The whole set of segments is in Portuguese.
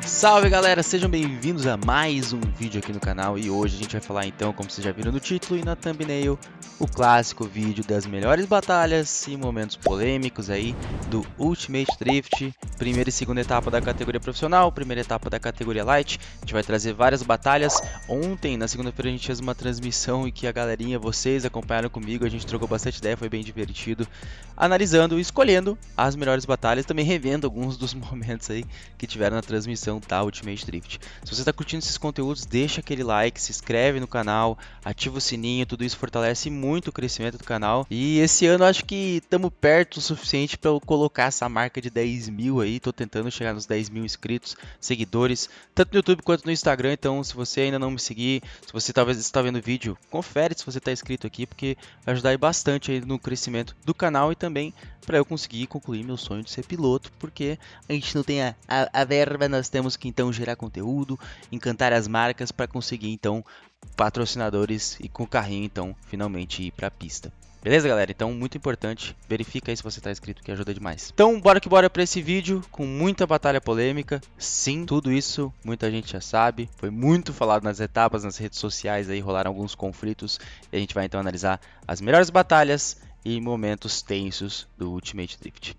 Salve galera, sejam bem-vindos a mais um vídeo aqui no canal e hoje a gente vai falar então, como vocês já viram no título e na thumbnail, o clássico vídeo das melhores batalhas e momentos polêmicos aí do Ultimate Drift, primeira e segunda etapa da categoria profissional, primeira etapa da categoria light. A gente vai trazer várias batalhas. Ontem, na segunda-feira, a gente fez uma transmissão em que a galerinha, vocês acompanharam comigo, a gente trocou bastante ideia, foi bem divertido, analisando e escolhendo as melhores batalhas, também revendo alguns dos momentos aí que tiveram na transmissão da Ultimate Drift. Se você está curtindo esses conteúdos, deixa aquele like, se inscreve no canal, ativa o sininho, tudo isso fortalece muito o crescimento do canal. E esse ano acho que estamos perto o suficiente para eu colocar essa marca de 10 mil aí, tô tentando chegar nos 10 mil inscritos, seguidores, tanto no YouTube quanto no Instagram. Então se você ainda não me seguir, se você talvez está vendo o vídeo, confere se você está inscrito aqui, porque vai ajudar bastante aí no crescimento do canal e também para eu conseguir concluir meu sonho de ser piloto, porque a gente não tem a verba, nós temos que então gerar conteúdo, encantar as marcas para conseguir então patrocinadores e com o carrinho então finalmente ir para a pista. Beleza, galera? Então, muito importante, verifica aí se você está inscrito, que ajuda demais. Então, bora que bora para esse vídeo com muita batalha polêmica. Sim, tudo isso muita gente já sabe, foi muito falado nas etapas, nas redes sociais, aí rolaram alguns conflitos e a gente vai então analisar as melhores batalhas e momentos tensos do Ultimate Drift.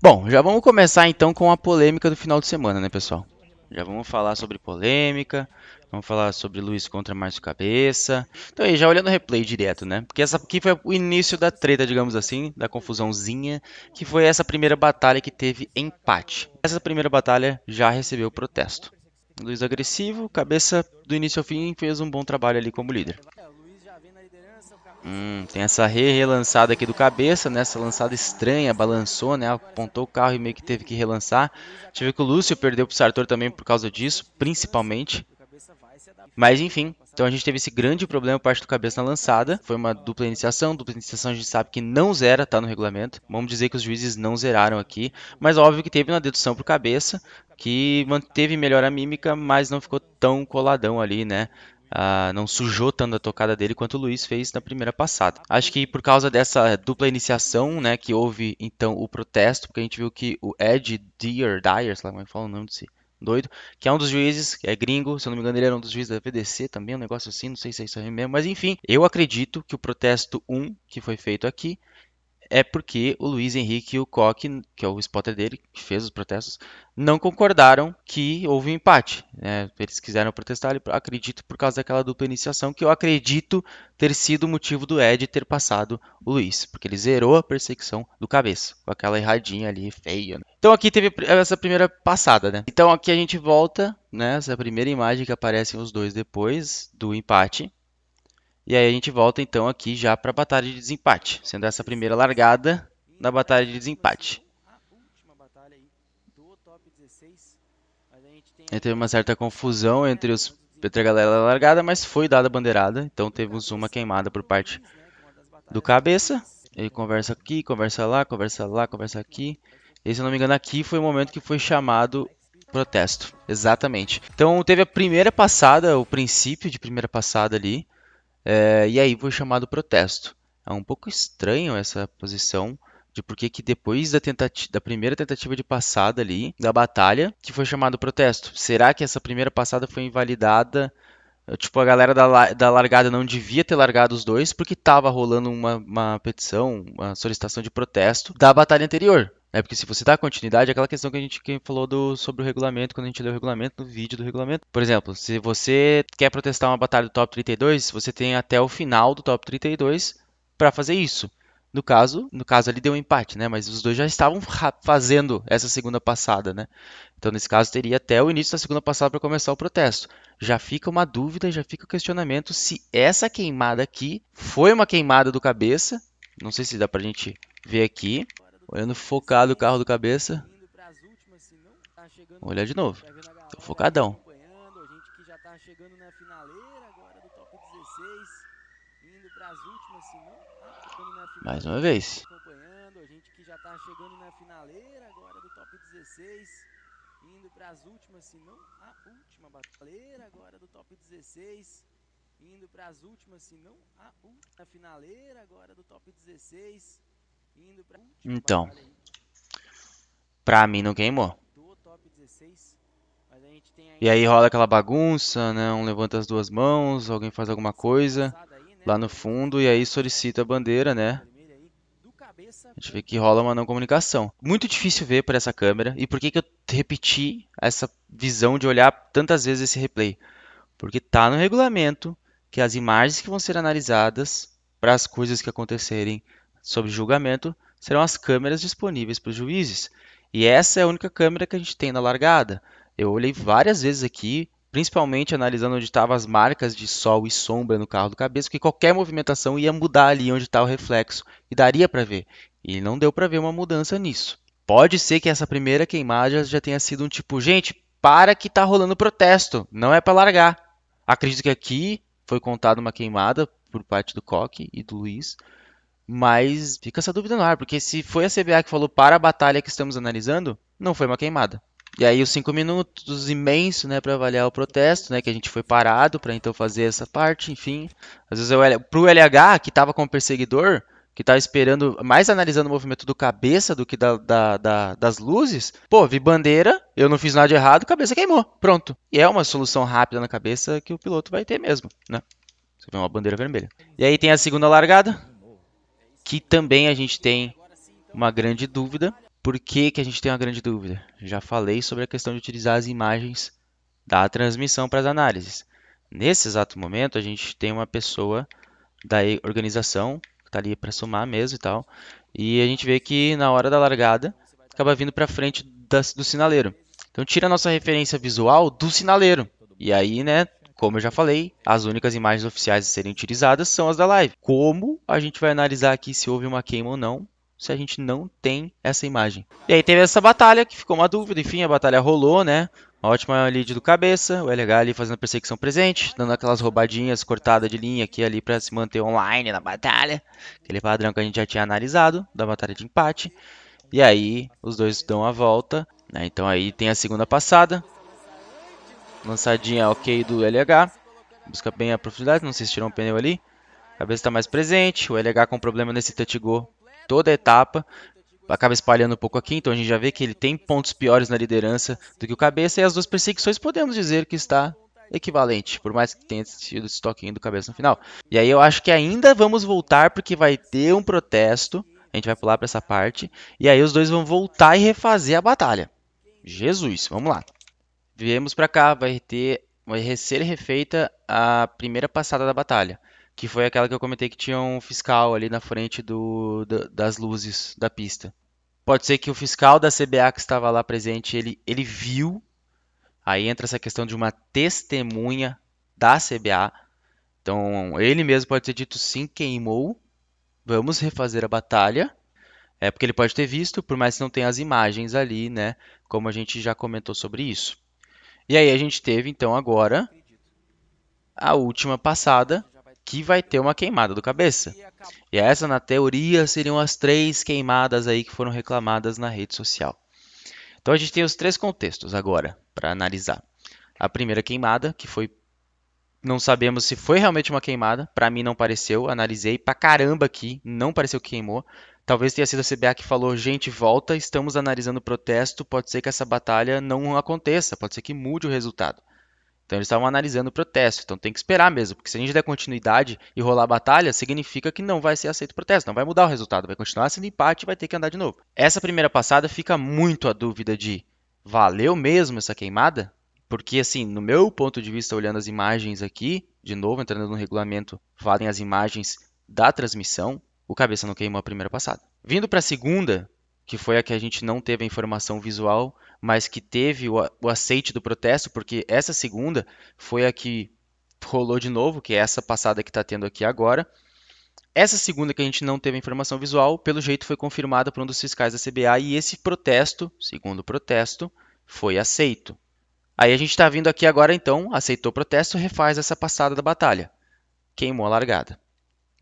Bom, já vamos começar então com a polêmica do final de semana, né, pessoal? Já vamos falar sobre polêmica, vamos falar sobre Luiz contra Márcio Cabeça. Então aí, já olhando o replay direto, né? Porque essa aqui foi o início da treta, digamos assim, da confusãozinha, que foi essa primeira batalha que teve empate. Essa primeira batalha já recebeu protesto. Luiz agressivo, Cabeça do início ao fim fez um bom trabalho ali como líder. Tem essa relançada aqui do Cabeça, né? Essa lançada estranha, balançou, né? Apontou o carro e meio que teve que relançar. Tive que o Lúcio perdeu pro Sartor também por causa disso, principalmente. Mas enfim, então a gente teve esse grande problema parte do Cabeça na lançada. Foi uma dupla iniciação a gente sabe que não zera, tá no regulamento. Vamos dizer que os juízes não zeraram aqui, mas óbvio que teve uma dedução pro Cabeça, que manteve melhor a mímica, mas não ficou tão coladão ali, né? Não sujou tanto a tocada dele quanto o Luiz fez na primeira passada. Acho que por causa dessa dupla iniciação, né, que houve então o protesto, porque a gente viu que o Ed Dyer, sei lá como é que fala o nome desse doido, que é um dos juízes, é gringo, se eu não me engano ele era um dos juízes da VDC também, um negócio assim, não sei se é isso aí mesmo, mas enfim, eu acredito que o protesto 1 que foi feito aqui é porque o Luiz Henrique e o Koch, que é o spotter dele, que fez os protestos, não concordaram que houve um empate. Né? Eles quiseram protestar, acredito, por causa daquela dupla iniciação, que eu acredito ter sido o motivo do Ed ter passado o Luiz, porque ele zerou a perseguição do Cabeça, com aquela erradinha ali feia. Né? Então aqui teve essa primeira passada, né? Então aqui a gente volta, né? Essa primeira imagem que aparecem os dois depois do empate. E aí a gente volta então aqui já para a batalha de desempate, sendo essa a primeira largada da batalha de desempate. Aí teve uma certa confusão entre a galera da largada, mas foi dada a bandeirada, então temos uma queimada por parte do Cabeça. Ele conversa aqui, conversa lá, conversa lá, conversa aqui. E se eu não me engano aqui foi o momento que foi chamado protesto. Exatamente. Então teve a primeira passada, o princípio de primeira passada ali. E aí foi chamado protesto. É um pouco estranho essa posição de por que depois da primeira tentativa de passada ali, da batalha, que foi chamado protesto. Será que essa primeira passada foi invalidada? Tipo, a galera da largada não devia ter largado os dois porque estava rolando uma petição, uma solicitação de protesto da batalha anterior. Porque se você dá continuidade, é aquela questão que a gente falou sobre o regulamento, quando a gente leu o regulamento, no vídeo do regulamento. Por exemplo, se você quer protestar uma batalha do top 32, você tem até o final do top 32 para fazer isso. No caso ali deu um empate, né? Mas os dois já estavam fazendo essa segunda passada, né? Então, nesse caso, teria até o início da segunda passada para começar o protesto. Já fica uma dúvida, já fica o questionamento se essa queimada aqui foi uma queimada do Cabeça. Não sei se dá pra gente ver aqui. Olhando focado o carro do Cabeça. Vou olhar de novo. Tô focadão. Mais uma vez. Então, pra mim não queimou. E aí rola aquela bagunça, né? Um levanta as duas mãos, alguém faz alguma coisa lá no fundo e aí solicita a bandeira, né? A gente vê que rola uma não comunicação. Muito difícil ver por essa câmera. E por que que eu repeti essa visão de olhar tantas vezes esse replay? Porque tá no regulamento que as imagens que vão ser analisadas para as coisas que acontecerem sob julgamento serão as câmeras disponíveis para os juízes. E essa é a única câmera que a gente tem na largada. Eu olhei várias vezes aqui, principalmente analisando onde estavam as marcas de sol e sombra no carro do cabeça, porque qualquer movimentação ia mudar ali onde está o reflexo e daria para ver. E não deu para ver uma mudança nisso. Pode ser que essa primeira queimada já tenha sido um tipo, gente, para que tá rolando protesto, não é para largar. Acredito que aqui foi contada uma queimada por parte do Coque e do Luiz, mas fica essa dúvida no ar, porque se foi a CBA que falou para a batalha que estamos analisando, não foi uma queimada. E aí os 5 minutos imenso, né, para avaliar o protesto, né, que a gente foi parado para então fazer essa parte, enfim. Às vezes para o LH, que estava com o perseguidor, que estava esperando, mais analisando o movimento do cabeça do que das luzes, pô, vi bandeira, eu não fiz nada de errado, cabeça queimou, pronto. E é uma solução rápida na cabeça que o piloto vai ter mesmo, né? Você vê uma bandeira vermelha. E aí tem a segunda largada, que também a gente tem uma grande dúvida. Por que que a gente tem uma grande dúvida? Já falei sobre a questão de utilizar as imagens da transmissão para as análises. Nesse exato momento, a gente tem uma pessoa da organização que está ali para somar mesmo e tal, e a gente vê que na hora da largada acaba vindo para frente do sinaleiro. Então tira a nossa referência visual do sinaleiro. E aí, né, como eu já falei, as únicas imagens oficiais a serem utilizadas são as da live. Como a gente vai analisar aqui se houve uma queima ou não, se a gente não tem essa imagem? E aí teve essa batalha, que ficou uma dúvida, enfim, a batalha rolou, né? Uma ótima lead do cabeça, o LH ali fazendo perseguição presente, dando aquelas roubadinhas, cortada de linha aqui ali para se manter online na batalha. Aquele padrão que a gente já tinha analisado, da batalha de empate. E aí os dois dão a volta, né? Então aí tem a segunda passada. Lançadinha ok do LH. Busca bem a profundidade, não sei se tirou um pneu ali. A cabeça está mais presente, o LH com problema nesse touch go toda a etapa. Acaba espalhando um pouco aqui, então a gente já vê que ele tem pontos piores na liderança do que o cabeça, e as duas perseguições podemos dizer que está equivalente, por mais que tenha sido esse toquinho do cabeça no final. E aí eu acho que ainda vamos voltar, porque vai ter um protesto, a gente vai pular para essa parte, e aí os dois vão voltar e refazer a batalha. Jesus, vamos lá. Viemos para cá, vai ser refeita a primeira passada da batalha, que foi aquela que eu comentei que tinha um fiscal ali na frente das luzes da pista. Pode ser que o fiscal da CBA que estava lá presente, ele viu, aí entra essa questão de uma testemunha da CBA. Então, ele mesmo pode ter dito sim, queimou, vamos refazer a batalha. É porque ele pode ter visto, por mais que não tenha as imagens ali, né? Como a gente já comentou sobre isso. E aí a gente teve então agora a última passada, que vai ter uma queimada do cabeça. E essa, na teoria, seriam as 3 queimadas aí que foram reclamadas na rede social. Então a gente tem os 3 contextos agora para analisar. A primeira queimada, que foi, não sabemos se foi realmente uma queimada, para mim não pareceu, analisei pra caramba aqui, não pareceu que queimou. Talvez tenha sido a CBA que falou, gente, volta, estamos analisando o protesto, pode ser que essa batalha não aconteça, pode ser que mude o resultado. Então eles estavam analisando o protesto, então tem que esperar mesmo, porque se a gente der continuidade e rolar a batalha, significa que não vai ser aceito o protesto, não vai mudar o resultado, vai continuar sendo empate e vai ter que andar de novo. Essa primeira passada fica muito a dúvida de valeu mesmo essa queimada? Porque assim, no meu ponto de vista, olhando as imagens aqui, de novo entrando no regulamento, valem as imagens da transmissão, o cabeça não queimou a primeira passada. Vindo para a segunda, que foi a que a gente não teve a informação visual, mas que teve o aceite do protesto, porque essa segunda foi a que rolou de novo, que é essa passada que está tendo aqui agora. Essa segunda que a gente não teve a informação visual, pelo jeito foi confirmada por um dos fiscais da CBA e esse protesto, segundo o protesto, foi aceito. Aí a gente está vindo aqui agora então, aceitou o protesto, refaz essa passada da batalha. Queimou a largada.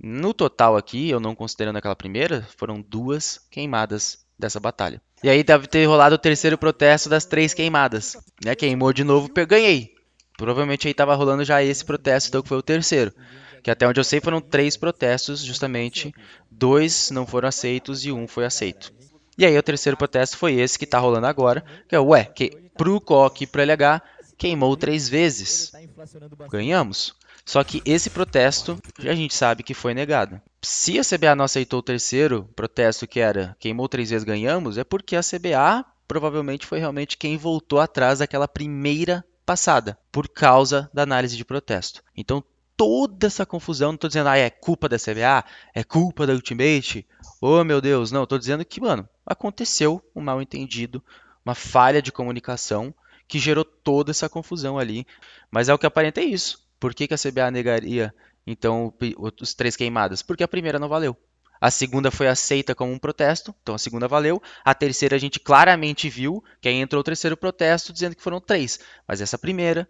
No total aqui, eu não considerando aquela primeira, foram 2 queimadas dessa batalha. E aí deve ter rolado o terceiro protesto das 3 queimadas. Né? Queimou de novo, ganhei. Provavelmente aí estava rolando já esse protesto, então que foi o terceiro. Que até onde eu sei foram 3 protestos, justamente. 2 não foram aceitos e 1 foi aceito. E aí o terceiro protesto foi esse que está rolando agora, que é, ué, que pro COC e pro LH queimou 3 vezes. Ganhamos. Só que esse protesto a gente sabe que foi negado. Se a CBA não aceitou o terceiro protesto, que era queimou 3 vezes, ganhamos, é porque a CBA provavelmente foi realmente quem voltou atrás daquela primeira passada, por causa da análise de protesto. Então, toda essa confusão, não estou dizendo, é culpa da CBA, é culpa da Ultimate, oh meu Deus, não, estou dizendo que, mano, aconteceu um mal entendido, uma falha de comunicação que gerou toda essa confusão ali. Mas é o que aparenta é isso. Por que que a CBA negaria, então, os 3 queimadas? Porque a primeira não valeu. A segunda foi aceita como um protesto, então a segunda valeu. A terceira a gente claramente viu, que aí entrou o terceiro protesto dizendo que foram 3. Mas essa primeira,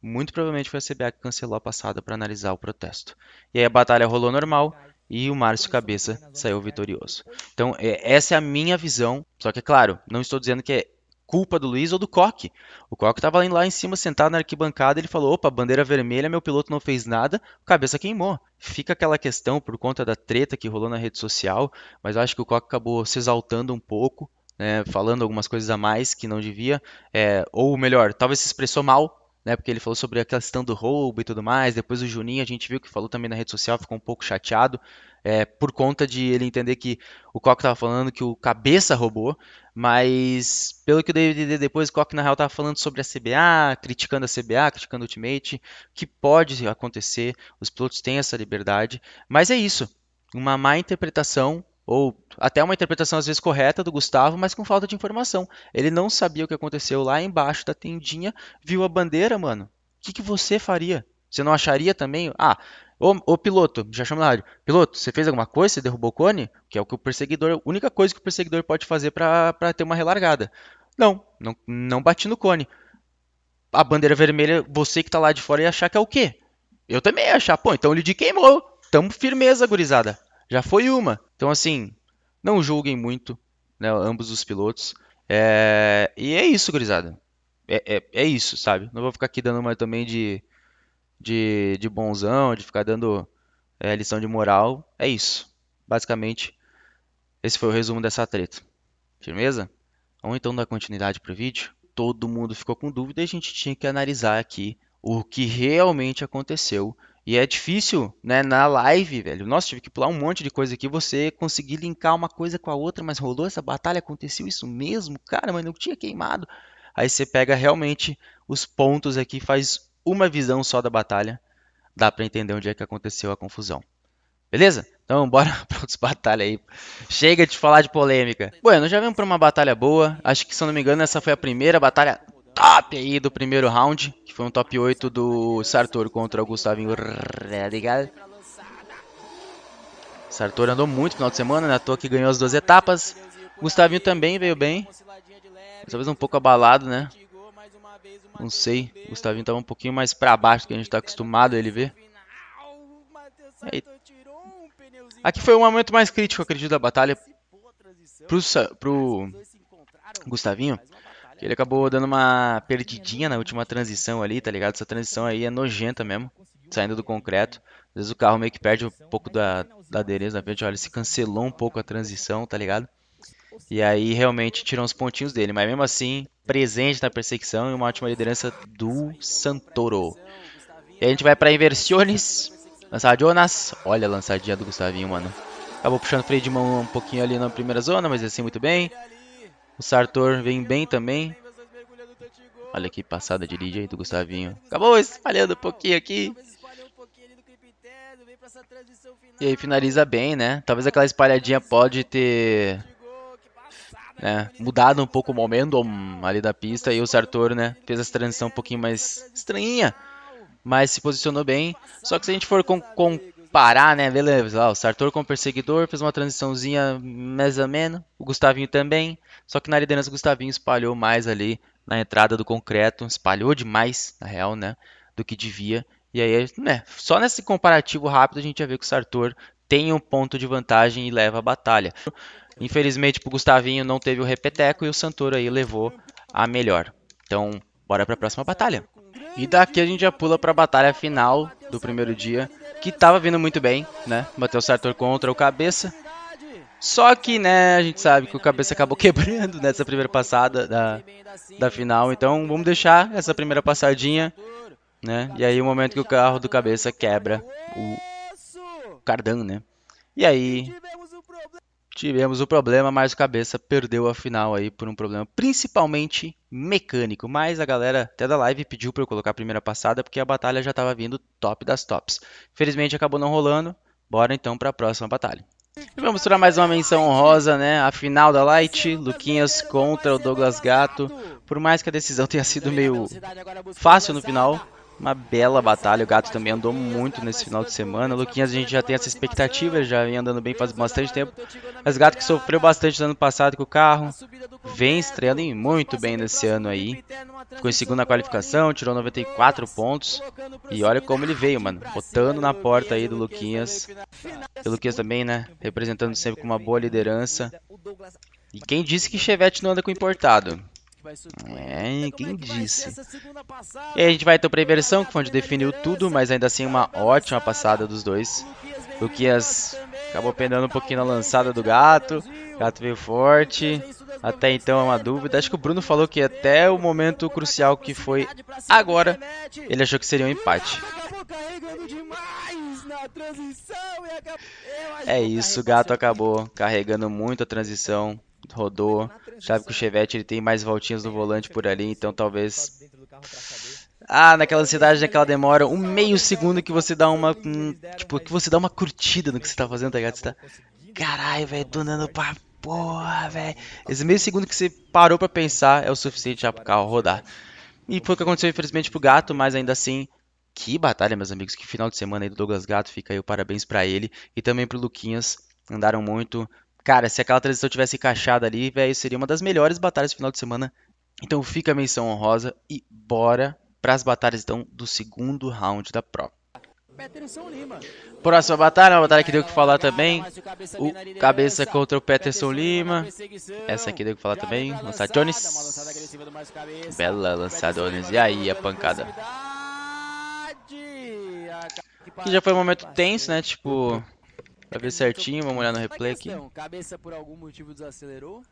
muito provavelmente foi a CBA que cancelou a passada para analisar o protesto. E aí a batalha rolou normal e o Márcio Cabeça saiu vitorioso. Então, essa é a minha visão. Só que, é claro, não estou dizendo que é culpa do Luiz ou do Coque. O Coque estava lá em cima, sentado na arquibancada, ele falou, opa, bandeira vermelha, meu piloto não fez nada, o Cabeça queimou. Fica aquela questão por conta da treta que rolou na rede social, mas eu acho que o Coque acabou se exaltando um pouco, né, falando algumas coisas a mais que não devia, ou melhor, talvez se expressou mal, né, porque ele falou sobre a questão do roubo e tudo mais. Depois o Juninho, a gente viu que falou também na rede social, ficou um pouco chateado, por conta de ele entender que o Coque estava falando que o Cabeça roubou, mas pelo que eu dei entender depois, o Coque na real estava falando sobre a CBA, criticando a CBA, criticando o Ultimate, que pode acontecer, os pilotos têm essa liberdade, mas é isso, uma má interpretação, ou até uma interpretação às vezes correta do Gustavo, mas com falta de informação. Ele não sabia o que aconteceu lá embaixo da tendinha, viu a bandeira, mano. O que que você faria? Você não acharia também? Ah, ô piloto, já chama na rádio. Piloto, você fez alguma coisa? Você derrubou o cone? Que é o que o perseguidor, a única coisa que o perseguidor pode fazer para ter uma relargada. Não bati no cone. A bandeira vermelha, você que tá lá de fora ia achar que é o quê? Eu também ia achar, pô, então o Lidi queimou. Tamo firmeza, gurizada. Já foi uma. Então, assim, não julguem muito, né, ambos os pilotos. E é isso, gurizada. É isso, sabe? Não vou ficar aqui dando uma também de bonzão, de ficar dando lição de moral. É isso. Basicamente, esse foi o resumo dessa treta. Firmeza? Vamos então dar continuidade pro vídeo. Todo mundo ficou com dúvida e a gente tinha que analisar aqui o que realmente aconteceu. E é difícil, né, na live, velho. Nossa, tive que pular um monte de coisa aqui, você conseguir linkar uma coisa com a outra, mas rolou essa batalha, aconteceu isso mesmo? Cara, mas não tinha queimado. Aí você pega realmente os pontos aqui, faz uma visão só da batalha, dá pra entender onde é que aconteceu a confusão. Beleza? Então bora para outras batalhas aí. Chega de falar de polêmica. Bueno, já vamos para uma batalha boa. Acho que, se eu não me engano, essa foi a primeira batalha top aí do primeiro round, que foi um top 8 do Sartor contra o Gustavinho Radical. Sartor andou muito no final de semana, né? À toa que ganhou as 2 etapas. Gustavinho também veio bem. Talvez um pouco abalado, né? Não sei. O Gustavinho estava um pouquinho mais para baixo do que a gente está acostumado a ele ver. Aí, aqui foi o momento mais crítico, acredito, da batalha pro Gustavinho, que ele acabou dando uma perdidinha na última transição ali, tá ligado? Essa transição aí é nojenta mesmo, saindo do concreto. Às vezes o carro meio que perde um pouco da aderência na frente, olha, ele se cancelou um pouco a transição, tá ligado? E aí realmente tirou uns pontinhos dele, mas mesmo assim, presente na perseguição e uma ótima liderança do Santoro. E a gente vai para inversões. Lançadionas. Olha a lançadinha do Gustavinho, mano. Acabou puxando o freio de mão um pouquinho ali na primeira zona, mas assim muito bem. O Sartor vem bem também. Olha que passada de lead aí do Gustavinho. Acabou espalhando um pouquinho aqui. E aí finaliza bem, né? Talvez aquela espalhadinha pode ter mudado um pouco o momento ali da pista. E o Sartor, né, fez essa transição um pouquinho mais estranhinha, mas se posicionou bem. Só que se a gente for comparar, né, beleza, ó, o Sartor com o perseguidor fez uma transiçãozinha mais ou menos, o Gustavinho também, só que na liderança o Gustavinho espalhou mais ali na entrada do concreto, espalhou demais, na real, né, do que devia. E aí, né, só nesse comparativo rápido a gente já vê que o Sartor tem um ponto de vantagem e leva a batalha. Infelizmente pro Gustavinho não teve o repeteco e o Santoro aí levou a melhor. Então, bora para a próxima batalha. E daqui a gente já pula para a batalha final do primeiro dia, que estava vindo muito bem, né? Bateu o Sartor contra o Cabeça. Só que, né, a gente sabe que o cabeça acabou quebrando nessa primeira passada da final. Então vamos deixar essa primeira passadinha, né? E aí o momento que o carro do cabeça quebra o cardan, né? E aí tivemos o problema, mas o cabeça perdeu a final aí por um problema principalmente mecânico. Mas a galera até da live pediu para eu colocar a primeira passada porque a batalha já estava vindo top das tops. Infelizmente acabou não rolando. Bora então para a próxima batalha. E vamos tirar mais uma menção honrosa, né? A final da Light, Luquinhas contra o Douglas Gato. Por mais que a decisão tenha sido meio fácil no final, uma bela batalha. O Gato também andou muito nesse final de semana. O Luquinhas a gente já tem essa expectativa, ele já vem andando bem faz bastante tempo. Mas o Gato que sofreu bastante no ano passado com o carro, vem estreando muito bem nesse ano aí. Ficou em segundo na qualificação, tirou 94 pontos. E olha como ele veio, mano. Botando na porta aí do Luquinhas. E o Luquinhas também, né? Representando sempre com uma boa liderança. E quem disse que Chevette não anda com importado? É, quem disse? E aí a gente vai ter para a inversão, que foi onde definiu tudo, mas ainda assim uma ótima passada dos dois. Luquinhas acabou pendendo um pouquinho na lançada do Gato. Gato veio forte. Até então é uma dúvida. Acho que o Bruno falou que até o momento crucial que foi agora, ele achou que seria um empate. É isso, o Gato acabou carregando muito a transição, rodou. Sabe que o Chevette ele tem mais voltinhas no volante por ali, então talvez. Ah, naquela ansiedade, naquela demora, um meio segundo que você dá uma. Tipo, que você dá uma curtida no que você tá fazendo, tá ligado? Você tá. Caralho, velho, tô andando pra porra, velho. Esse meio segundo que você parou pra pensar é o suficiente já pro carro rodar. E foi o que aconteceu, infelizmente, pro Gato, mas ainda assim. Que batalha, meus amigos. Que final de semana aí do Douglas Gato. Fica aí o parabéns pra ele. E também pro Luquinhas. Andaram muito. Cara, se aquela transição tivesse encaixado ali, velho, seria uma das melhores batalhas do final de semana. Então fica a menção honrosa e bora para as batalhas então do segundo round da Pro. Próxima batalha, uma batalha que deu o que falar também. O Cabeça contra o Peterson Lima. Essa aqui deu o que falar também. Lançar Jones. Bela lançadones. E aí a pancada. Aqui já foi um momento tenso, né? Tipo, pra ver certinho, vamos olhar no replay aqui. Cabeça por algum motivo desacelerou?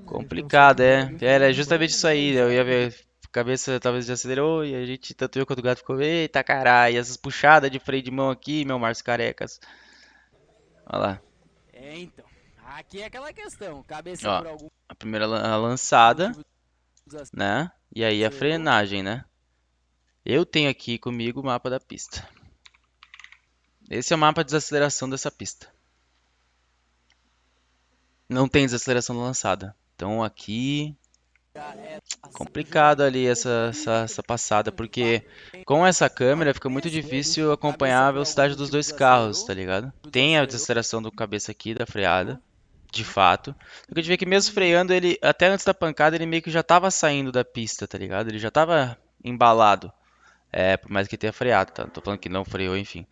Complicado, é. Era justamente isso aí. Eu ia ver. A cabeça talvez desacelerou e a gente, tanto eu quanto o gato, ficou. Eita caralho, essas puxadas de freio de mão aqui, meu Márcio Carecas. Olha lá. É, então. Aqui é aquela questão. Cabeça Ó, por algum a primeira lançada, motivo desacelerou? né? E aí a frenagem, né? Eu tenho aqui comigo o mapa da pista. Esse é o mapa de desaceleração dessa pista. Não tem desaceleração lançada. Então aqui complicado ali essa passada, porque com essa câmera fica muito difícil acompanhar a velocidade dos dois carros, tá ligado? Tem a desaceleração do cabeça aqui da freada, de fato. Só que a gente vê que mesmo freando, ele até antes da pancada, ele meio que já tava saindo da pista, tá ligado? Ele já tava embalado. É, por mais que tenha freado, tá? Não tô falando que não freou, enfim.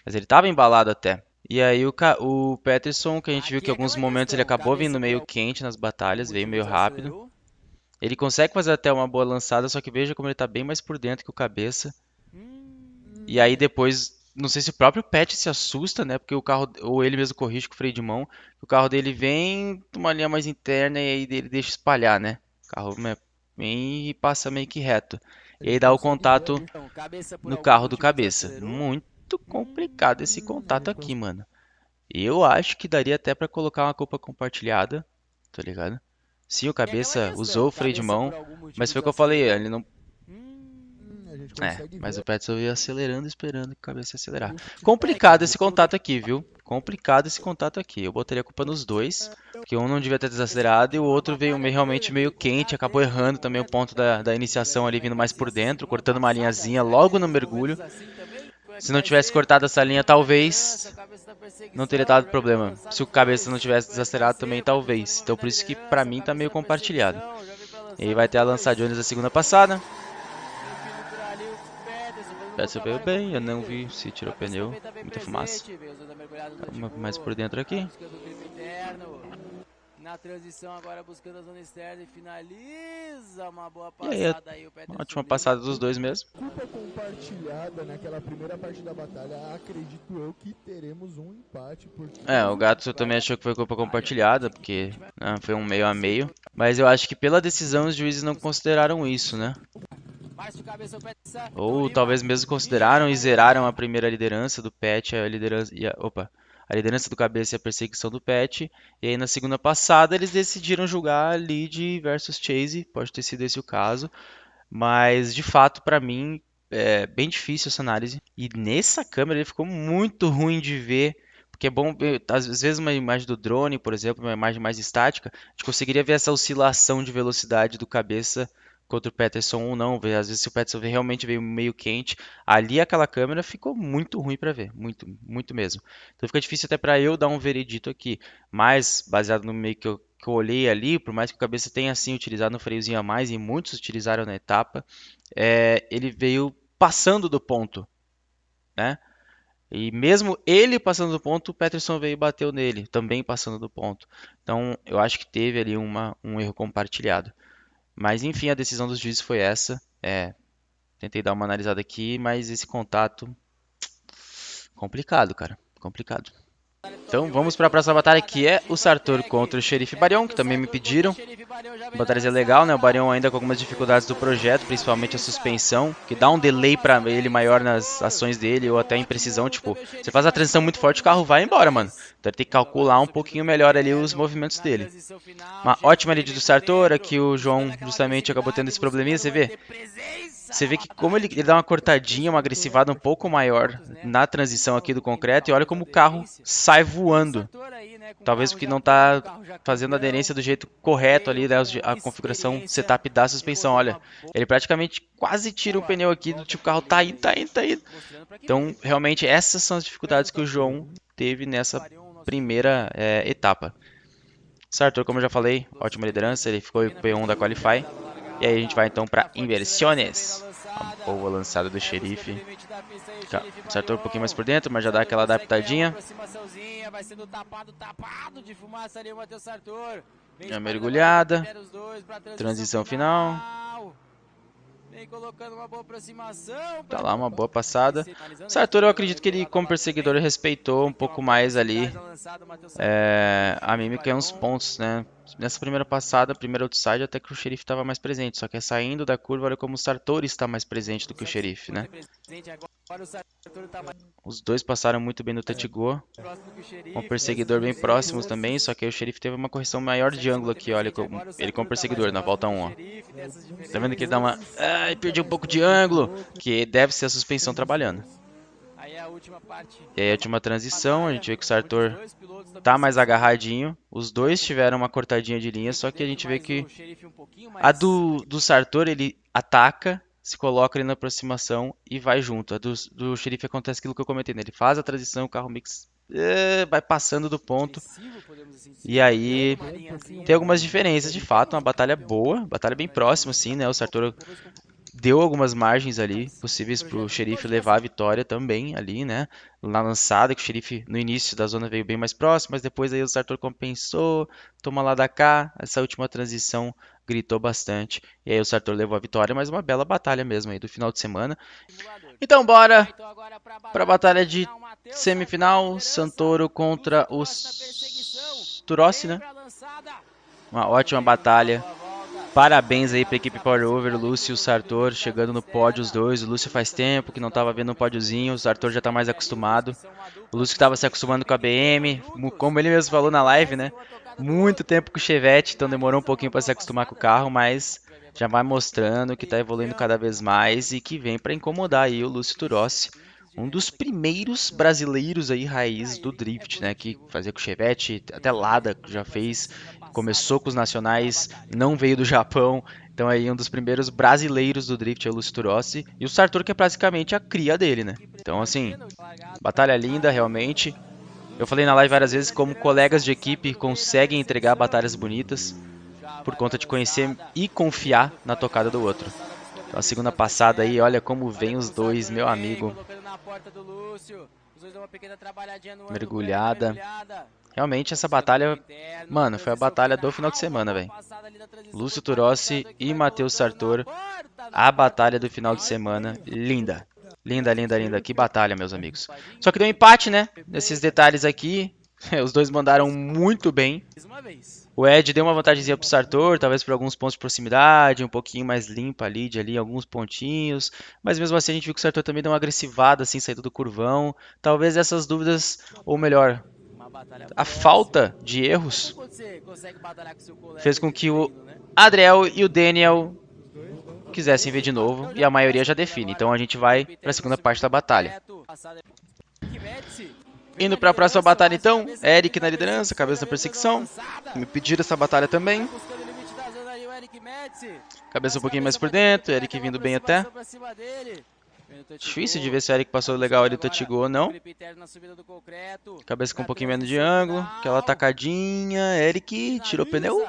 Mas ele tava embalado até. E aí o Peterson, que a gente viu que em alguns momentos ele acabou vindo meio quente nas batalhas, veio meio rápido. Ele consegue fazer até uma boa lançada, só que veja como ele tá bem mais por dentro que o cabeça. E aí depois, não sei se o próprio Pet se assusta, né? Porque o carro, ou ele mesmo corrige com o freio de mão. O carro dele vem uma linha mais interna e aí ele deixa espalhar, né? O carro vem e passa meio que reto. E aí dá o contato no carro do cabeça. Muito complicado esse contato aqui, mano. Eu acho que daria até pra colocar uma culpa compartilhada, tá ligado? Sim, o cabeça usou o freio de mão, mas foi o que eu falei, ele não. É, mas o Petson ia acelerando, esperando que o cabeça ia acelerar. Complicado esse contato aqui, viu? Complicado esse contato aqui. Eu botaria a culpa nos dois, porque um não devia ter desacelerado e o outro veio realmente meio quente, acabou errando também o ponto da iniciação ali, vindo mais por dentro, cortando uma linhazinha logo no mergulho. Se não tivesse cortado essa linha, talvez não teria dado problema. Se o cabeça não tivesse desacelerado também, talvez. Então por isso que pra mim tá meio compartilhado. E aí vai ter a lança Jones a segunda passada. Peterson veio bem, eu não vi se tirou pneu, muita fumaça. Mais por dentro aqui. Na transição agora buscando a zona externa e finaliza uma boa E aí, passada aí o Peterson ótima Lima. passada dos dois mesmo. Culpa compartilhada naquela primeira parte da batalha, acredito eu que teremos um empate. Porque O Gato também achou que foi culpa compartilhada, porque né, foi um meio a meio. Mas eu acho que pela decisão os juízes não consideraram isso, né? Márcio Cabeça, o Peterson Ou Lima. talvez mesmo consideraram e zeraram a primeira liderança do Pet, a liderança, a liderança do Cabeça e a perseguição do Pet. E aí na segunda passada eles decidiram julgar Lead versus Chase, pode ter sido esse o caso. Mas de fato, pra mim, é bem difícil essa análise. E nessa câmera ele ficou muito ruim de ver. Porque é bom ver, às vezes, uma imagem do drone, por exemplo, uma imagem mais estática, a gente conseguiria ver essa oscilação de velocidade do Cabeça contra o Peterson ou não. Às vezes, se o Peterson realmente veio meio quente, ali aquela câmera ficou muito ruim para ver. Muito, muito mesmo. Então fica difícil até para eu dar um veredito aqui. Mas, baseado no meio que eu olhei ali, por mais que o Cabeça tenha assim utilizado no freiozinho a mais, e muitos utilizaram na etapa, ele veio passando do ponto, né? E mesmo ele passando do ponto, o Peterson veio e bateu nele, também passando do ponto. Então, eu acho que teve ali um erro compartilhado. Mas, enfim, a decisão dos juízes foi essa. Tentei dar uma analisada aqui, mas esse contato... complicado, cara. Complicado. Então vamos para a próxima batalha, que é o Sartor contra o Xerife Baryon, que também me pediram. Batalha legal, né? O Baryon ainda com algumas dificuldades do projeto, principalmente a suspensão, que dá um delay para ele maior nas ações dele, ou até imprecisão. Tipo, você faz a transição muito forte, o carro vai embora, mano. Então ele tem que calcular um pouquinho melhor ali os movimentos dele. Uma ótima lead do Sartor, aqui o João justamente acabou tendo esse probleminha, você vê? Você vê que como ele dá uma cortadinha, uma agressivada um pouco maior na transição aqui do concreto, e olha como o carro sai voando. Talvez porque não está fazendo a aderência do jeito correto ali, né, a configuração setup da suspensão. Olha, ele praticamente quase tira o pneu aqui, do tipo, o carro tá indo, tá indo, tá indo. Então, realmente, essas são as dificuldades que o João teve nessa primeira etapa. Sartor, como eu já falei, ótima liderança, ele ficou em P1 da Qualify. E aí a gente vai então para Inversiones. Uma boa lançada do Xerife. Sartor um pouquinho mais por dentro, mas já dá aquela adaptadinha. Uma mergulhada. Transição final. Vem colocando uma boa aproximação. Tá lá, uma boa passada. Sartor, eu acredito que ele, como perseguidor, respeitou um pouco mais ali a mímica e uns pontos, né? Nessa primeira passada, primeira outside, até que o Xerife estava mais presente. Só que saindo da curva, olha como o Sartor está mais presente do que o Xerife, né? Os dois passaram muito bem no touch go. Com o perseguidor bem próximos também, só que aí o Xerife teve uma correção maior de ângulo aqui, olha, ele com o perseguidor na volta 1, ó. Tá vendo que ele dá uma... Ai, perdi um pouco de ângulo, que deve ser a suspensão trabalhando. E aí a última transição, a gente vê que o Sartor tá mais agarradinho. Os dois tiveram uma cortadinha de linha, só que a gente vê que a do Sartor, ele ataca, se coloca ali na aproximação e vai junto. A do Xerife acontece aquilo que eu comentei, né? Ele faz a transição, o carro mix vai passando do ponto. E aí tem algumas diferenças, de fato, uma batalha boa, batalha bem próxima, assim, né? O Sartor deu algumas margens ali possíveis para o Xerife levar a vitória também ali, né? Na lançada, que o Xerife no início da zona veio bem mais próximo, mas depois aí o Sartor compensou, toma lá da cá, essa última transição gritou bastante, e aí o Sartor levou a vitória, mas uma bela batalha mesmo aí do final de semana. Então bora para a batalha de semifinal, Santoro contra os Turossi, né? Uma ótima batalha. Parabéns aí para a equipe Power Over, o Lúcio e o Sartor chegando no pódio os dois. O Lúcio faz tempo que não estava vendo um pódiozinho, o Sartor já está mais acostumado. O Lúcio estava se acostumando com a BM, como ele mesmo falou na live, né? Muito tempo com o Chevette, então demorou um pouquinho para se acostumar com o carro, mas já vai mostrando que está evoluindo cada vez mais e que vem para incomodar aí o Lúcio Turossi. Um dos primeiros brasileiros aí raiz do Drift, né? Que fazia com o Chevette, até Lada já fez. Começou com os nacionais, não veio do Japão. Então aí um dos primeiros brasileiros do Drift é o Lúcio Turossi. E o Sartor que é praticamente a cria dele, né? Então assim, batalha linda realmente. Eu falei na live várias vezes como colegas de equipe conseguem entregar batalhas bonitas por conta de conhecer e confiar na tocada do outro. Então a segunda passada aí, olha como vem os dois, meu amigo. Mergulhada. Realmente essa batalha, mano, foi a batalha do final de semana, velho. Lúcio Turossi e Matheus Sartor, a batalha do final de semana, linda. Linda, linda, linda, que batalha, meus amigos. Só que deu um empate, né? Nesses detalhes aqui, os dois mandaram muito bem. O Ed deu uma vantagemzinha pro Sartor, talvez por alguns pontos de proximidade, um pouquinho mais limpa ali, de ali, alguns pontinhos. Mas mesmo assim a gente viu que o Sartor também deu uma agressivada, assim, saindo do curvão. Talvez essas dúvidas, ou melhor, a falta de erros fez com que o Adriel e o Daniel quisessem ver de novo e a maioria já define. Então a gente vai para a segunda parte da batalha. Indo para a próxima batalha então, Eric na liderança, cabeça na perseguição. Me pediram essa batalha também. Cabeça um pouquinho mais por dentro, Eric vindo bem até. Difícil de ver se o Eric passou legal ali, Totigou ou não. Cabeça com um pouquinho menos de ângulo. Aquela tacadinha. Eric tirou o pneu.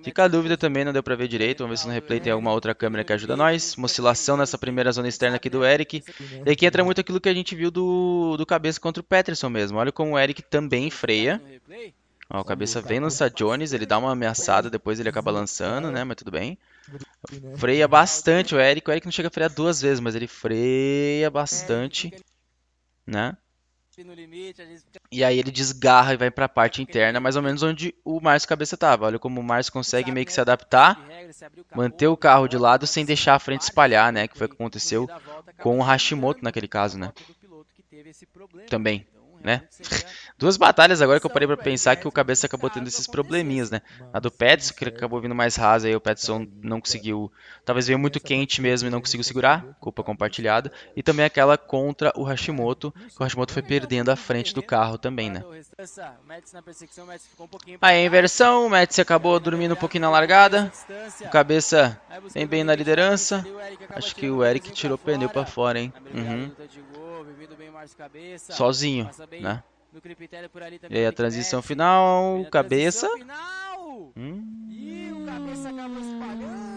Fica a dúvida também, não deu pra ver direito. Vamos ver se no replay tem alguma outra câmera que ajuda nós. Uma oscilação nessa primeira zona externa aqui do Eric. E aqui entra muito aquilo que a gente viu do cabeça contra o Peterson mesmo. Olha como o Eric também freia. Ó, o cabeça vem lançar Jones, ele dá uma ameaçada, depois ele acaba lançando, né? Mas tudo bem. Freia bastante o Eric não chega a frear duas vezes, mas ele freia bastante, né? E aí ele desgarra e vai para a parte interna, mais ou menos onde o Márcio Cabeça tava. Olha como o Márcio consegue meio que se adaptar, manter o carro de lado sem deixar a frente espalhar, né? Que foi o que aconteceu com o Hashimoto naquele caso, né? Também, né? Duas batalhas agora que eu parei pra pensar que o Cabeça acabou tendo esses probleminhas, né? A do Petson, que acabou vindo mais rasa, aí o Petson não conseguiu, talvez veio muito quente mesmo e não conseguiu segurar, culpa compartilhada. E também aquela contra o Hashimoto, que o Hashimoto foi perdendo a frente do carro também, né? Aí a inversão, o Metz acabou dormindo um pouquinho na largada, o Cabeça vem bem na liderança. Acho que o Eric tirou o pneu pra fora, hein? Sozinho, né? E aí a transição final, Cabeça.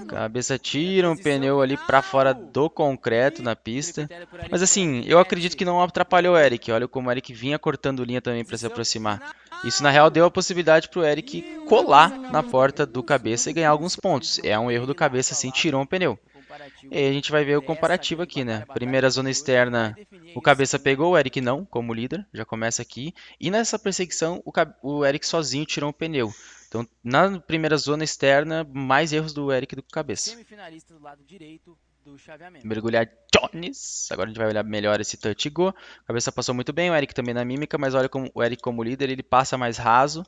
Cabeça tira um pneu ali pra fora do concreto na pista. Mas assim, eu acredito que não atrapalhou o Eric. Olha como o Eric vinha cortando linha também pra se aproximar. Isso na real deu a possibilidade pro Eric colar na porta do Cabeça e ganhar alguns pontos. É um erro do Cabeça, sim, tirou um pneu. E aí a gente vai ver o comparativo aqui, né? Primeira zona externa, o Cabeça pegou, o Eric não, como líder, já começa aqui. E nessa perseguição, o Eric sozinho tirou um pneu. Então, na primeira zona externa, mais erros do Eric do que o Cabeça. Mergulhar Jones. Agora a gente vai olhar melhor esse touch go. O Cabeça passou muito bem, o Eric também na mímica, mas olha como o Eric como líder, ele passa mais raso.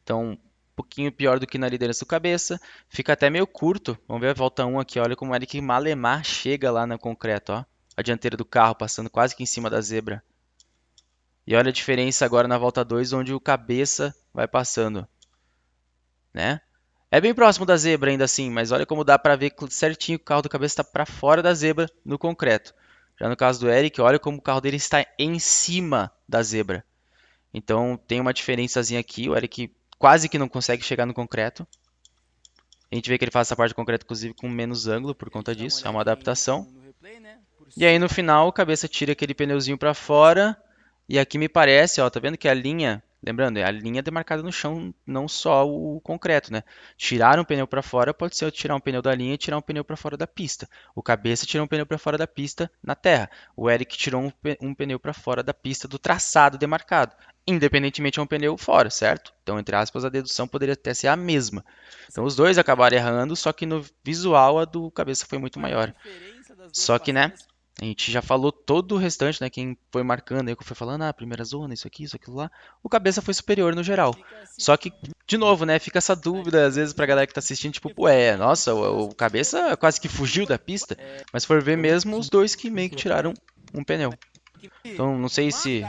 Então, pouquinho pior do que na liderança do Cabeça. Fica até meio curto. Vamos ver a volta 1 aqui. Olha como o Eric Malemar chega lá no concreto. Ó. A dianteira do carro passando quase que em cima da zebra. E olha a diferença agora na volta 2, onde o Cabeça vai passando. Né? É bem próximo da zebra ainda assim, mas olha como dá pra ver certinho que o carro do Cabeça está para fora da zebra no concreto. Já no caso do Eric, olha como o carro dele está em cima da zebra. Então tem uma diferençazinha aqui. O Eric quase que não consegue chegar no concreto. A gente vê que ele faz essa parte do concreto, inclusive, com menos ângulo por conta disso. É uma adaptação. E aí, no final, o Cabeça tira aquele pneuzinho para fora. E aqui me parece, ó, tá vendo que a linha... Lembrando, é a linha demarcada no chão, não só o concreto, né? Tirar um pneu para fora pode ser tirar um pneu da linha e tirar um pneu para fora da pista. O Cabeça tirou um pneu para fora da pista na terra. O Eric tirou um pneu para fora da pista do traçado demarcado. Independentemente é um pneu fora, certo? Então, entre aspas, a dedução poderia até ser a mesma. Então, os dois acabaram errando, só que no visual a do Cabeça foi muito maior. Só que, né, a gente já falou todo o restante, né, quem foi marcando aí, que foi falando, primeira zona, isso aqui, isso, aquilo lá. O Cabeça foi superior no geral. Só que, de novo, né, fica essa dúvida, às vezes, pra galera que tá assistindo, tipo, nossa, o Cabeça quase que fugiu da pista. Mas for ver mesmo, os dois que meio que tiraram um pneu. Então, não sei se...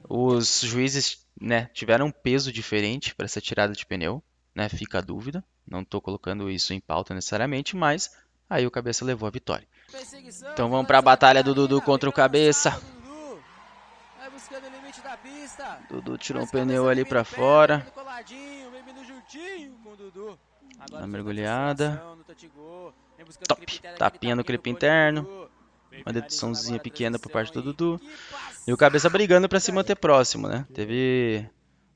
os juízes, né, tiveram um peso diferente para essa tirada de pneu, né? Fica a dúvida. Não estou colocando isso em pauta necessariamente, mas aí o Cabeça levou a vitória. Então vamos para a batalha do Dudu contra o Cabeça. Dudu tirou um pneu ali para fora. A mergulhada. Top. Tapinha no clipe interno. Uma deduçãozinha pequena por parte do Dudu. E o Cabeça brigando pra se manter próximo, né? Teve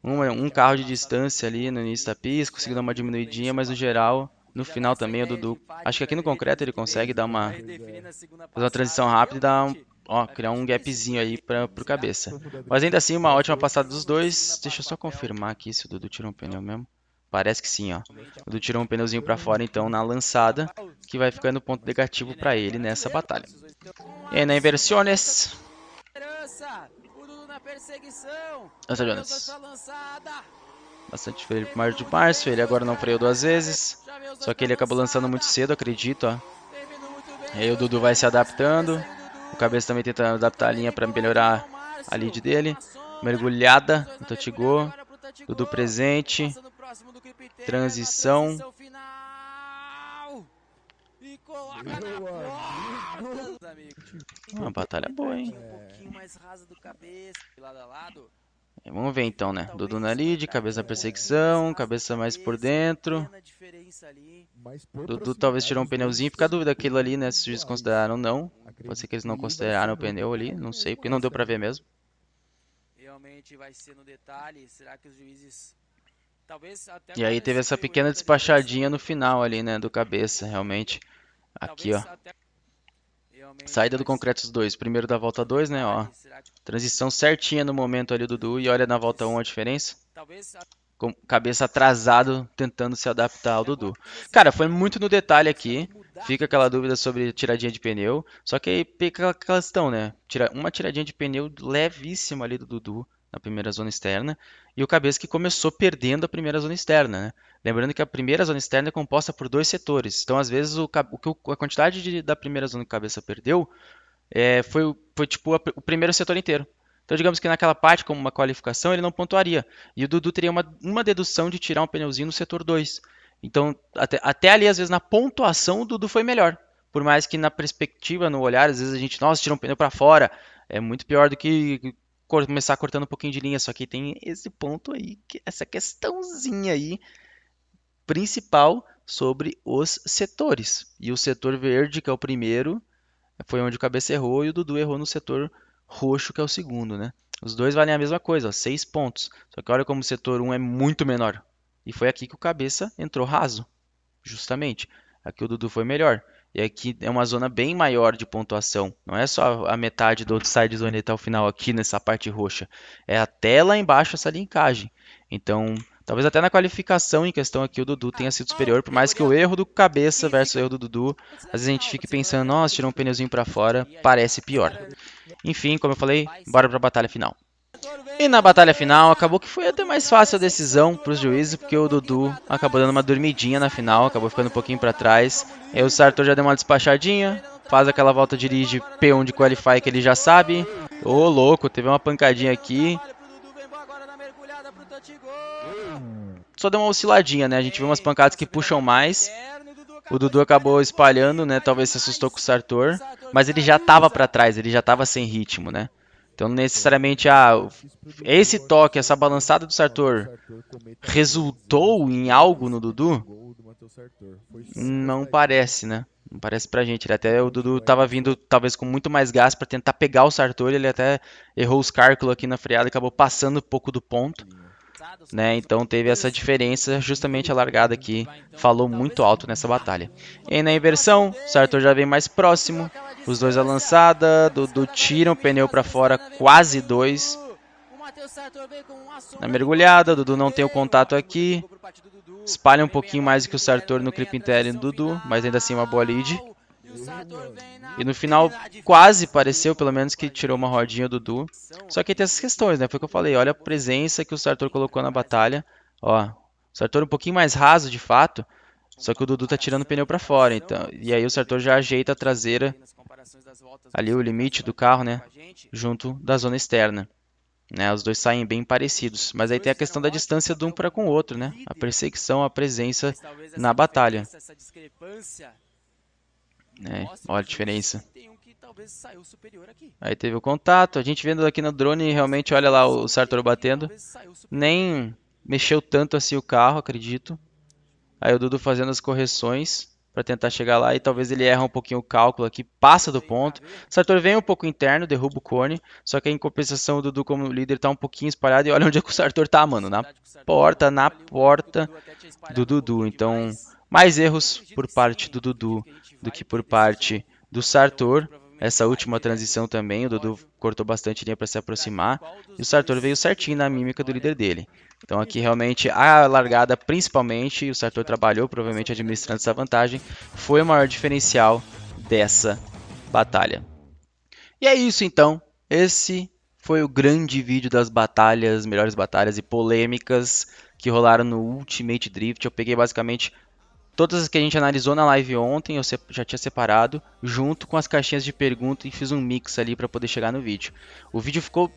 um carro de distância ali no início da pista, conseguiu dar uma diminuidinha, mas no geral, no final também o Dudu, acho que aqui no concreto ele consegue dar fazer uma transição rápida e dar criar um gapzinho aí pro Cabeça. Mas ainda assim, uma ótima passada dos dois. Deixa eu só confirmar aqui se o Dudu tirou um pneu mesmo. Parece que sim, ó. O Dudu tirou um pneuzinho pra fora então na lançada, que vai ficando ponto negativo pra ele nessa batalha. E aí na Inversiones, O Dudu na perseguição. Lança Jonas. Bastante freio pro Mário de Março, ele agora não freou duas vezes. Só que ele acabou lançando muito cedo, acredito, ó. E aí o Dudu vai se adaptando. O Cabeça também tenta adaptar a linha para melhorar a lead dele. Mergulhada no Totigô. Dudu presente. Transição. Uma batalha boa, hein? Vamos ver então, né? Dudu na lead, Cabeça na perseguição, Cabeça mais por dentro. Dudu talvez tirou um pneuzinho, fica a dúvida aquilo ali, né? Se os juízes consideraram ou não. Pode ser que eles não consideraram o pneu ali, não sei, porque não deu pra ver mesmo. Realmente vai ser no detalhe, será que os juízes... E aí teve essa pequena despachadinha no final ali, né? Do Cabeça, realmente. Aqui, ó. Saída do concreto os dois. Primeiro da volta 2, né? Ó. Transição certinha no momento ali do Dudu. E olha na volta 1 a diferença. Com Cabeça atrasado, tentando se adaptar ao Dudu. Cara, foi muito no detalhe aqui. Fica aquela dúvida sobre tiradinha de pneu. Só que aí fica aquela questão, né? Uma tiradinha de pneu levíssima ali do Dudu na primeira zona externa. E o Cabeça que começou perdendo a primeira zona externa, né? Lembrando que a primeira zona externa é composta por dois setores. Então, às vezes, a quantidade da primeira zona que o Cabeça perdeu foi tipo o primeiro setor inteiro. Então, digamos que naquela parte, como uma qualificação, ele não pontuaria. E o Dudu teria uma dedução de tirar um pneuzinho no setor 2. Então, até ali, às vezes, na pontuação, o Dudu foi melhor. Por mais que na perspectiva, no olhar, às vezes a gente, nossa, tira um pneu para fora. É muito pior do que começar cortando um pouquinho de linha. Só que tem esse ponto aí, essa questãozinha aí, principal sobre os setores. E o setor verde, que é o primeiro, foi onde o Cabeça errou e o Dudu errou no setor roxo, que é o segundo, né? Os dois valem a mesma coisa, ó, 6 pontos. Só que olha como o setor 1 é muito menor. E foi aqui que o Cabeça entrou raso, justamente. Aqui o Dudu foi melhor. E aqui é uma zona bem maior de pontuação. Não é só a metade do outside zone até o final aqui nessa parte roxa. É até lá embaixo essa linkagem. Então, talvez até na qualificação em questão aqui o Dudu tenha sido superior, por mais que o erro do Cabeça versus o erro do Dudu, às vezes a gente fique pensando, nossa, tirou um pneuzinho para fora, parece pior. Enfim, como eu falei, bora para a batalha final. E na batalha final, acabou que foi até mais fácil a decisão para os juízes, porque o Dudu acabou dando uma dormidinha na final, acabou ficando um pouquinho para trás. Aí o Sartor já deu uma despachadinha, faz aquela volta de lead P1 de Qualify que ele já sabe. Ô, louco, teve uma pancadinha aqui. Só deu uma osciladinha, né? A gente viu umas pancadas que puxam mais. O Dudu acabou espalhando, né? Talvez se assustou com o Sartor. Mas ele já estava para trás, ele já estava sem ritmo, né? Então, necessariamente, esse toque, essa balançada do Sartor resultou em algo no Dudu? Não parece, né? Não parece pra gente. Até o Dudu tava vindo, talvez, com muito mais gás para tentar pegar o Sartor. Ele até errou os cálculos aqui na freada e acabou passando um pouco do ponto. Né? Então teve essa diferença, justamente a largada aqui falou muito alto nessa batalha. E na inversão, o Sartor já vem mais próximo, os dois a lançada, Dudu tira o pneu para fora, quase 2. Na mergulhada, Dudu não tem o contato aqui, espalha um pouquinho mais do que o Sartor no clip interno do Dudu, mas ainda assim uma boa lead. E no final quase pareceu, pelo menos, que tirou uma rodinha do Dudu. Só que tem essas questões, né? Foi o que eu falei. Olha a presença que o Sartor colocou na batalha. Ó, o Sartor um pouquinho mais raso, de fato. Só que o Dudu tá tirando o pneu para fora. Então, e aí o Sartor já ajeita a traseira. Ali o limite do carro, né? Junto da zona externa. Né, os dois saem bem parecidos. Mas aí tem a questão da distância de um para com o outro, né? A perseguição, a presença na batalha. Olha a diferença. Aí teve o contato, a gente vendo aqui no drone, realmente olha lá o Sartor batendo. Nem mexeu tanto assim o carro, acredito. Aí o Dudu fazendo as correções para tentar chegar lá e talvez ele erra um pouquinho o cálculo aqui, passa do ponto. O Sartor vem um pouco interno, derruba o cone, só que em compensação o Dudu como líder tá um pouquinho espalhado e olha onde é que o Sartor tá, mano, na porta do Dudu. Então, mais erros por parte do Dudu do que por parte do Sartor. Essa última transição também, o Dudu cortou bastante linha para se aproximar e o Sartor veio certinho na mímica do líder dele. Então aqui realmente a largada principalmente, o Sartor trabalhou provavelmente administrando essa vantagem, foi o maior diferencial dessa batalha. E é isso então, esse foi o grande vídeo das batalhas, melhores batalhas e polêmicas que rolaram no Ultimate Drift. Eu peguei basicamente todas as que a gente analisou na live ontem, eu já tinha separado, junto com as caixinhas de pergunta e fiz um mix ali para poder chegar no vídeo. O vídeo ficou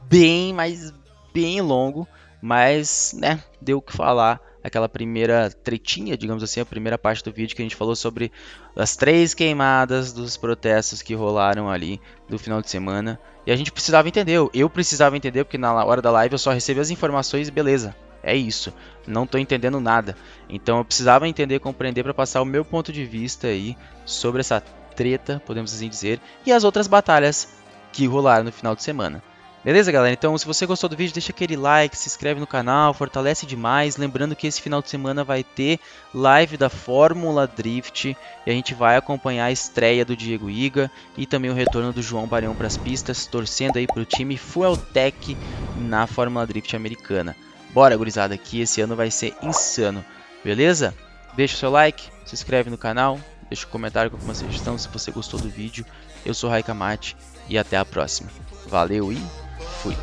bem, mas bem longo, mas, né, deu o que falar. Aquela primeira tretinha, digamos assim, a primeira parte do vídeo que a gente falou sobre as 3 queimadas dos protestos que rolaram ali do final de semana. E a gente precisava entender, eu precisava entender, porque na hora da live eu só recebi as informações e beleza. É isso, não estou entendendo nada. Então eu precisava entender e compreender para passar o meu ponto de vista aí sobre essa treta, podemos assim dizer, e as outras batalhas que rolaram no final de semana. Beleza, galera? Então, se você gostou do vídeo, deixa aquele like, se inscreve no canal, fortalece demais. Lembrando que esse final de semana vai ter live da Fórmula Drift e a gente vai acompanhar a estreia do Diego Iga e também o retorno do João Baião para as pistas, torcendo aí para o time Fueltec na Fórmula Drift americana. Bora, gurizada, que esse ano vai ser insano, beleza? Deixa o seu like, se inscreve no canal, deixa um comentário com uma sugestão se você gostou do vídeo. Eu sou Raika Mate e até a próxima. Valeu e fui!